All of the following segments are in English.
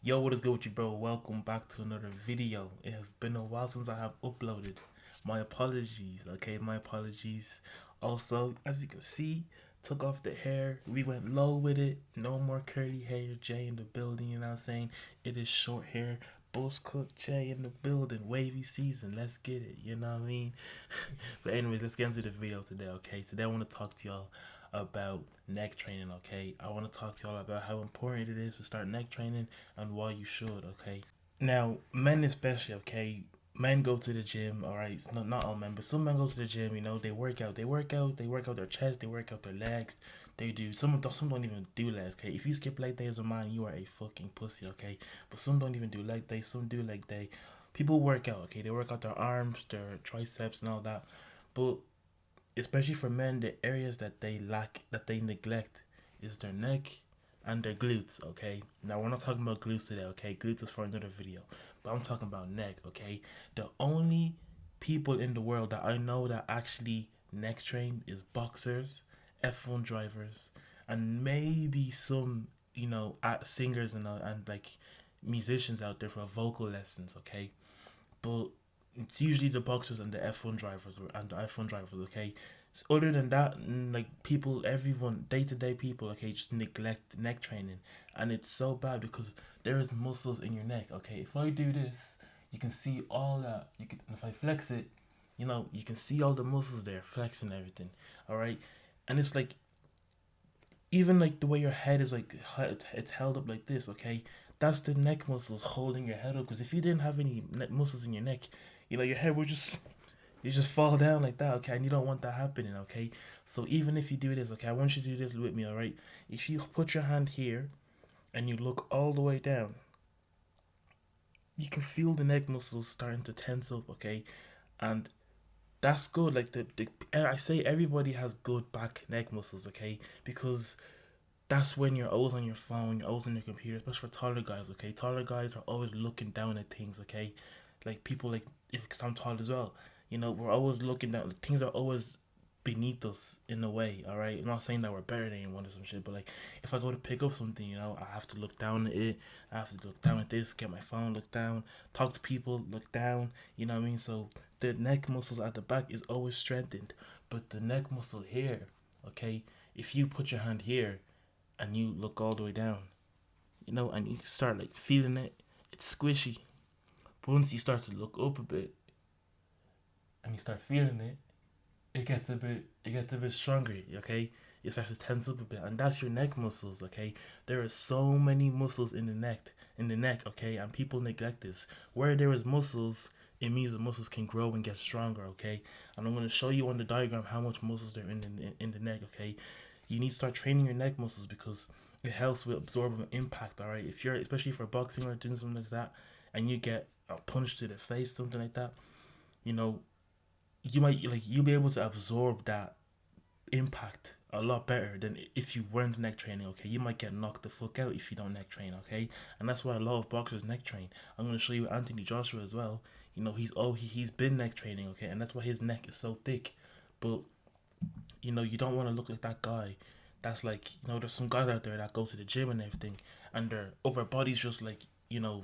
Yo, what is good with you, bro? Welcome back to another video. It has been a while since I have uploaded. My apologies, okay? My apologies. Also, as you can see, took off the hair. We went low with it. No more curly hair. Jay in the building, you know what I'm saying? It is short hair. Bush Cook Jay in the building. Wavy season. Let's get it, you know what I mean? But anyways, let's get into the video today, okay? Today I want to talk to y'all about neck training, okay? I want to talk to y'all about how important it is to start neck training and why you should, okay? Now, men especially, okay? Men go to the gym, all right? It's not all men, but some men go to the gym. You know, they work out, they work out their chest, they work out their legs. They do some don't even do legs. Okay, if you skip leg day as a man, you are a fucking pussy. Okay, but some don't even do leg day. Some do leg day. People work out. Okay, they work out their arms, their triceps, and all that. But especially for men, the areas that they lack, that they neglect, is their neck and their glutes. Okay, now we're not talking about glutes today. Okay, glutes is for another video, but I'm talking about neck. Okay, the only people in the world that I know that actually neck train is boxers, F1 drivers, and maybe some singers and like musicians out there for vocal lessons. Okay, but it's usually the boxers and the F1 drivers and the F1 drivers. Okay, so other than that, like people, everyone, day to day people, okay, just neglect neck training, and it's so bad because there is muscles in your neck. Okay, if I do this, you can see all that. You can, if I flex it, you can see all the muscles there flexing everything. All right, and it's like even like the way your head is like it's held up like this. Okay, that's the neck muscles holding your head up. Because if you didn't have any neck muscles in your neck, your head would just you just fall down like that. Okay, and you don't want that happening. Okay, so even if you do this, okay, I want you to do this with me. All right, if you put your hand here and you look all the way down, you can feel the neck muscles starting to tense up. Okay, and that's good. Like the I say everybody has good back neck muscles. Okay, because that's when you're always on your phone, you're always on your computer, especially for taller guys, okay? Taller guys are always looking down at things, okay? Like people like, because I'm tall as well, we're always looking down. Things are always beneath us in a way, all right? I'm not saying that we're better than anyone or some shit, but like if I go to pick up something, I have to look down at it. I have to look down at this, get my phone, look down, talk to people, look down, you know what I mean? So the neck muscles at the back is always strengthened, but the neck muscle here, okay? If you put your hand here, and you look all the way down, and you start like feeling it, it's squishy. But once you start to look up a bit and you start feeling it, it gets a bit stronger, okay? It starts to tense up a bit, and that's your neck muscles, okay? There are so many muscles in the neck, okay? And people neglect this. Where there is muscles, it means the muscles can grow and get stronger, okay? And I'm gonna show you on the diagram how much muscles there are in the neck, okay? You need to start training your neck muscles because it helps with absorbing impact. All right, if you're especially for boxing or doing something like that, and you get a punch to the face, something like that, you know, you might like you'll be able to absorb that impact a lot better than if you weren't neck training. Okay, you might get knocked the fuck out if you don't neck train. Okay, and that's why a lot of boxers neck train. I'm gonna show you Anthony Joshua as well. He's been neck training. Okay, and that's why his neck is so thick. But you don't want to look like that guy. That's like, there's some guys out there that go to the gym and everything, and their upper body's just like,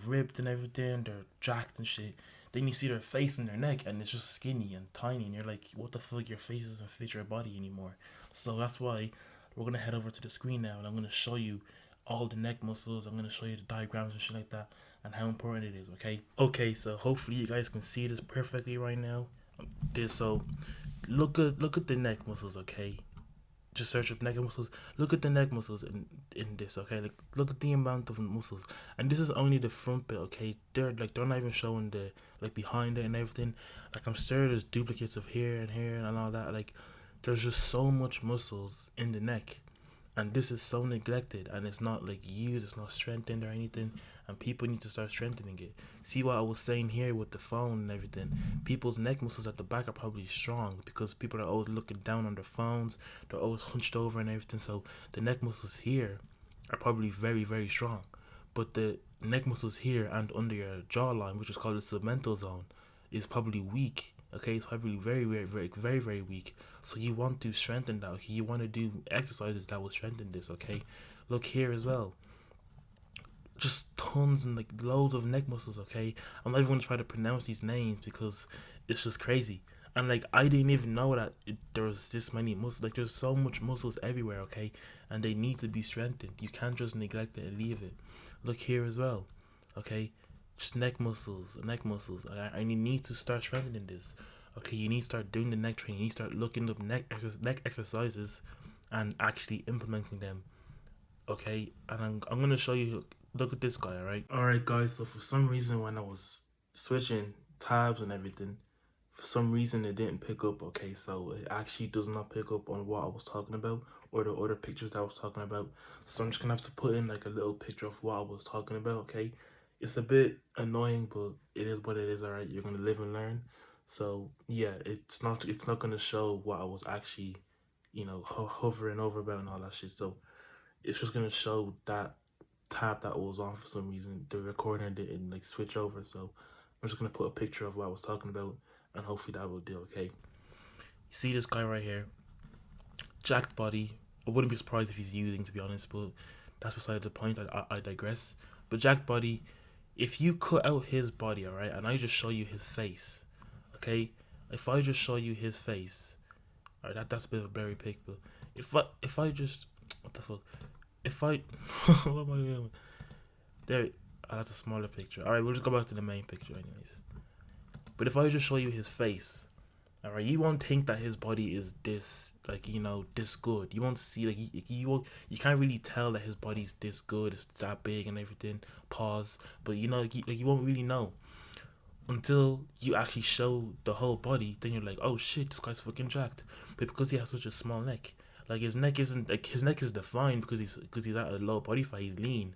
ripped and everything. They're jacked and shit. Then you see their face and their neck, and it's just skinny and tiny, and you're like, what the fuck? Your face doesn't fit your body anymore. So that's why we're gonna head over to the screen now, and I'm gonna show you all the neck muscles. I'm gonna show you the diagrams and shit like that, and how important it is. Okay. Okay. So hopefully you guys can see this perfectly right now. So look at the neck muscles. Okay, just search up neck muscles. Look at the neck muscles in this. Okay, like look at the amount of muscles, and this is only the front bit. Okay, they're not even showing the like behind it and everything. Like I'm sure there's duplicates of here and all that. Like there's just so much muscles in the neck, and this is so neglected, and it's not like used, it's not strengthened or anything, and people need to start strengthening it. See what I was saying here with the phone and everything. People's neck muscles at the back are probably strong because people are always looking down on their phones, they're always hunched over and everything, so the neck muscles here are probably very, very strong. But the neck muscles here and under your jawline, which is called the submental zone, is probably weak. Okay, it's probably very, very, very, very, very weak. So you want to strengthen that. Okay, you want to do exercises that will strengthen this. Okay, look here as well. just tons and like loads of neck muscles. Okay, I'm not even gonna try to pronounce these names because it's just crazy. And like I didn't even know that there was this many muscles. Like there's so much muscles everywhere. Okay, and they need to be strengthened. You can't just neglect it and leave it. Look here as well. Okay, just neck muscles, neck muscles. I need to start strengthening this. Okay, you need to start doing the neck training. You need to start looking up neck exercises and actually implementing them. Okay, and I'm gonna show you. Look at this guy. All right, guys. So for some reason, when I was switching tabs and everything, for some reason it didn't pick up. Okay, so it actually does not pick up on what I was talking about or the other pictures that I was talking about. So I'm just gonna have to put in like a little picture of what I was talking about. Okay, it's a bit annoying, but it is what it is. All right, you're gonna live and learn. So yeah, it's not gonna show what I was actually, hovering over about and all that shit. So it's just gonna show that tab that was on for some reason. The recorder didn't like switch over, so I'm just gonna put a picture of what I was talking about, and hopefully that will do. Okay. You see this guy right here, jacked body. I wouldn't be surprised if he's using, to be honest, but that's beside the point. I digress. But jacked body, if you cut out his body, all right, and I just show you his face, okay. If I just show you his face, all right, that's a bit of a blurry pic, but if I just what the fuck, if I what am I doing? There, that's a smaller picture. All right, we'll just go back to the main picture, anyways. But if I just show you his face, all right, you won't think that his body is this, like this good. You won't see like you won't, you can't really tell that his body's this good. It's that big and everything. Pause. But you won't really know until you actually show the whole body. Then you're like, oh shit, this guy's fucking jacked. But because he has such a small neck, like his neck is defined because he's at a low body fat. He's lean,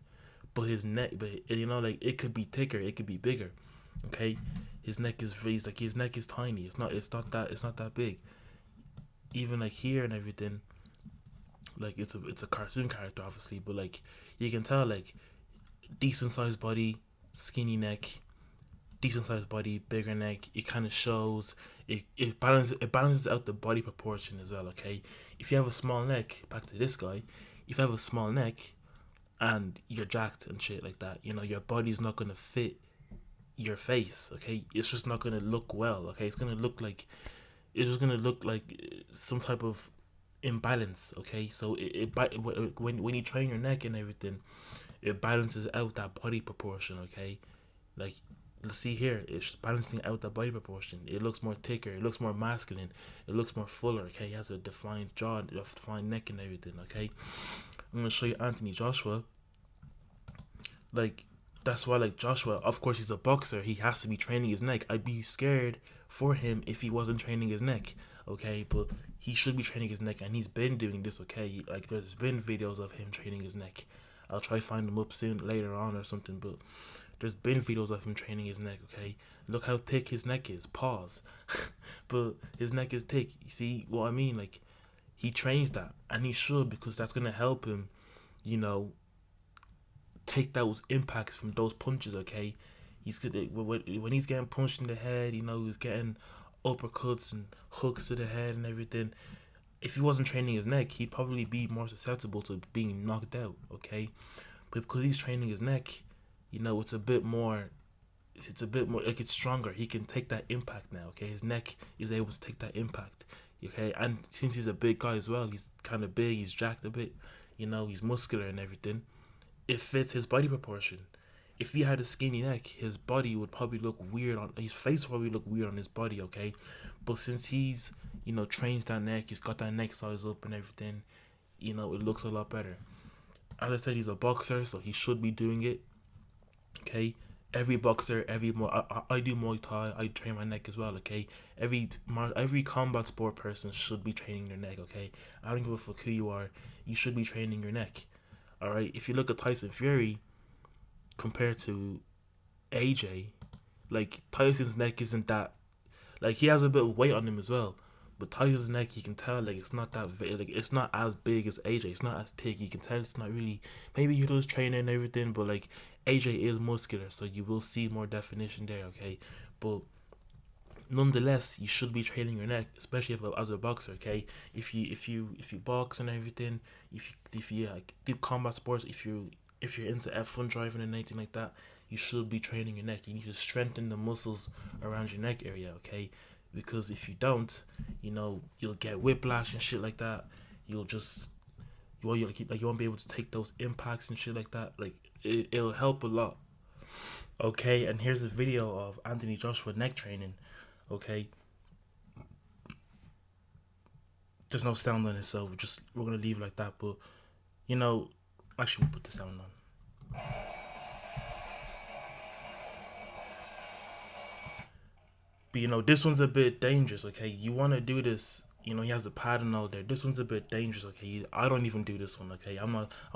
but his neck, but like it could be thicker, it could be bigger. Okay, his neck is raised, like his neck is tiny. It's not that big. Even like here and everything, like it's a cartoon character obviously, but like you can tell like decent sized body, skinny neck, decent sized body, bigger neck. It kind of shows it balances out the body proportion as well. Okay, if you have a small neck, back to this guy, if you have a small neck and you're jacked and shit like that, your body's not gonna fit your face. Okay, it's just not gonna look well. Okay, it's just gonna look like some type of imbalance. Okay, so when you train your neck and everything, it balances out that body proportion. Okay, like let's see here, it's balancing out the body proportion. It looks more thicker, it looks more masculine, it looks more fuller. Okay, he has a defined jaw, a defined neck and everything. Okay, I'm gonna show you Anthony Joshua. Like that's why, like, Joshua, of course he's a boxer, he has to be training his neck. I'd be scared for him if he wasn't training his neck. Okay, but he should be training his neck, and he's been doing this. Okay, like there's been videos of him training his neck. I'll try to find them up soon later on or something, but there's been videos of him training his neck. Okay, look how thick his neck is. Pause. But his neck is thick. You see what I mean? Like he trains that, and he should, because that's gonna help him, you know, take those impacts from those punches. Okay, he's good when he's getting punched in the head. He's getting uppercuts and hooks to the head and everything. If he wasn't training his neck, he'd probably be more susceptible to being knocked out. Okay, but because he's training his neck, it's a bit more. It's a bit more like it's stronger. He can take that impact now. Okay, his neck is able to take that impact. Okay, and since he's a big guy as well, he's kind of big. He's jacked a bit. He's muscular and everything. It fits his body proportion. If he had a skinny neck, his body would probably look weird on his face. Would probably look weird on his body. Okay, but since he's trained that neck, he's got that neck size up and everything. It looks a lot better. As I said, he's a boxer, so he should be doing it. Okay, every boxer, I do Muay Thai. I train my neck as well. Okay, every combat sport person should be training their neck. Okay, I don't give a fuck who you are. You should be training your neck. All right. If you look at Tyson Fury compared to AJ, like Tyson's neck isn't that, like he has a bit of weight on him as well. But Tyson's neck, you can tell like it's not that like it's not as big as AJ. It's not as thick. You can tell it's not really. Maybe he does training and everything, but like AJ is muscular, so you will see more definition there. Okay, but nonetheless, you should be training your neck, especially as a boxer. Okay, if you box and everything, if you do combat sports, if you if you're into F1 driving and anything like that, you should be training your neck. You need to strengthen the muscles around your neck area, okay? Because if you don't, you'll get whiplash and shit like that. You'll just you'll keep like you won't be able to take those impacts and shit like that. Like it'll help a lot. Okay, and here's a video of Anthony Joshua neck training. Okay, there's no sound on it, so we're gonna leave it like that. But actually, we'll put the sound on. But this one's a bit dangerous. Okay, you want to do this. He has the padding out there. This one's a bit dangerous. Okay, I don't even do this one. Okay, I'm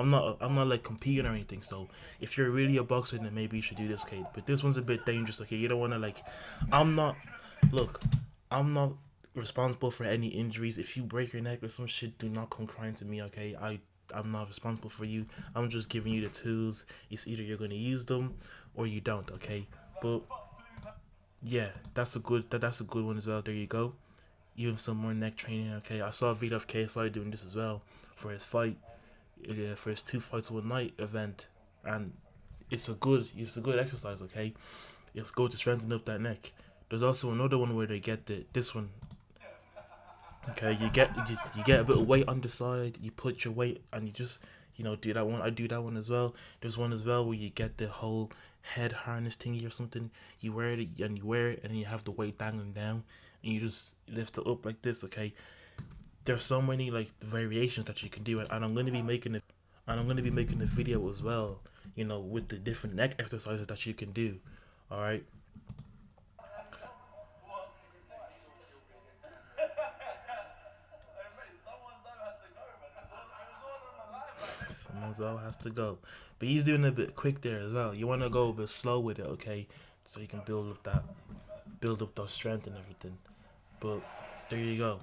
not like competing or anything. So if you're really a boxer, then maybe you should do this, Kate. But this one's a bit dangerous. Okay, you don't want to like. I'm not. Look, I'm not responsible for any injuries. If you break your neck or some shit, do not come crying to me. Okay, I'm not responsible for you. I'm just giving you the tools. It's either you're gonna use them or you don't. Okay, but yeah, that's a good one as well. There you go. Even some more neck training. Okay, I saw a video of KSI doing this as well for his fight, for his 2 fights 1 night event, and it's a good exercise. Okay, it's good to strengthen up that neck. There's also another one where they get this one. Okay, you get a bit of weight on the side. You put your weight and you just do that one. I do that one as well. There's one as well where you get the whole head harness thingy or something. You wear it and then you have the weight dangling down and you just lift it up like this. Okay, there's so many like variations that you can do, and I'm going to be making it. And I'm going to be making a video as well. With the different neck exercises that you can do. All right. Someone's all has to go. But he's doing a bit quick there as well. You want to go a bit slow with it, okay? So you can build up that strength and everything. But there you go.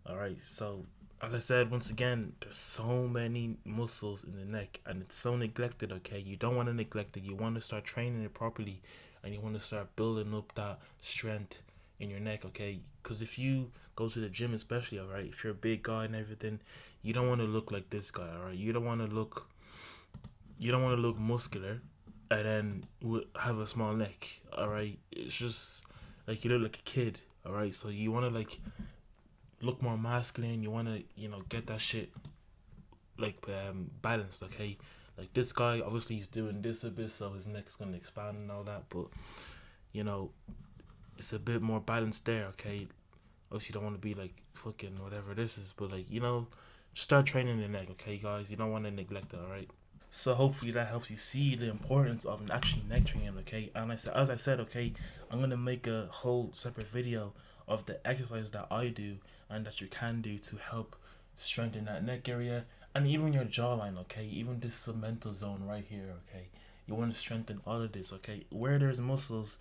All right. So as I said once again, there's so many muscles in the neck, and it's so neglected. Okay, you don't want to neglect it. You want to start training it properly, and you want to start building up that strength in your neck. Okay, because if you go to the gym, especially, all right, if you're a big guy and everything, you don't want to look like this guy. All right, you don't want to look muscular, and then have a small neck. All right, it's just like you look like a kid. All right, so you want to like look more masculine. You want to get that shit like balanced. Okay, like this guy obviously he's doing this a bit, so his neck's gonna expand and all that. But you know it's a bit more balanced there. Okay, obviously you don't want to be like fucking whatever this is, but like just start training the neck. Okay, guys, you don't want to neglect it. All right. So hopefully that helps you see the importance of actually neck training, okay? And as I said, okay, I'm gonna make a whole separate video of the exercises that I do and that you can do to help strengthen that neck area and even your jawline, okay? Even this segmental zone right here, okay? You want to strengthen all of this, okay? Where there's muscles,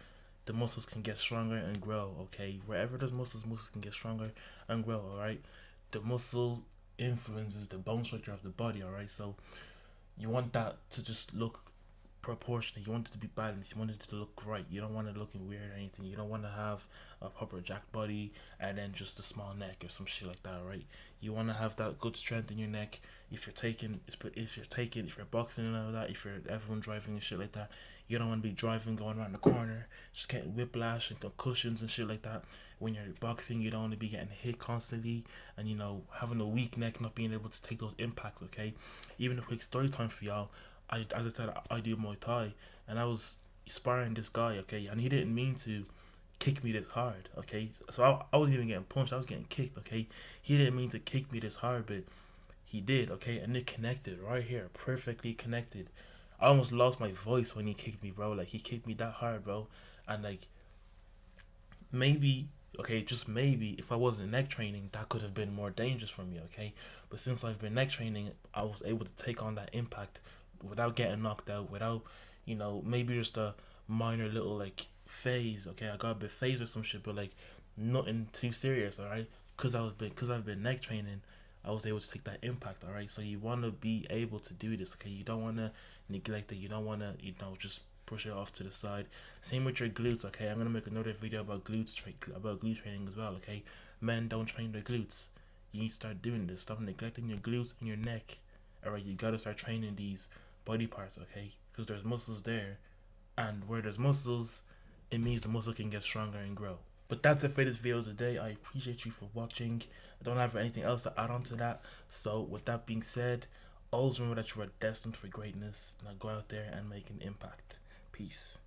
the muscles can get stronger and grow, okay? Wherever there's muscles can get stronger and grow, all right? The muscle influences the bone structure of the body, all right? So you want that to just look proportionate. You want it to be balanced. You want it to look right. You don't want it looking weird or anything. You don't want to have a proper jack body and then just a small neck or some shit like that, right? You want to have that good strength in your neck. If you're boxing and all that, if you're everyone driving and shit like that, you don't want to be driving going around the corner, just getting whiplash and concussions and shit like that. When you're boxing, you don't want to be getting hit constantly and having a weak neck, not being able to take those impacts. Okay, even a quick story time for y'all. As I said, I do Muay Thai, and I was sparring this guy, okay, and he didn't mean to kick me this hard, okay. So I wasn't even getting punched; I was getting kicked, okay. He didn't mean to kick me this hard, but he did, okay, and it connected right here, perfectly connected. I almost lost my voice when he kicked me, bro. Like he kicked me that hard, bro, and like maybe. Okay, just maybe if I wasn't neck training, that could have been more dangerous for me, okay? But since I've been neck training, I was able to take on that impact without getting knocked out, without maybe just a minor little like phase. Okay, I got a bit phase or some shit, but like nothing too serious. All right, because I've been neck training, I was able to take that impact. All right, so you want to be able to do this. Okay, you don't want to neglect it. You don't want to just push it off to the side. Same with your glutes. Okay, I'm gonna make another video about glute training as well. Okay, men don't train their glutes. You need to start doing this. Stop neglecting your glutes and your neck. All right, you gotta start training these body parts, okay? Because there's muscles there, and where there's muscles, it means the muscle can get stronger and grow. But that's it for this video today. I appreciate you for watching. I don't have anything else to add on to that. So with that being said, always remember that you are destined for greatness. Now go out there and make an impact. Peace.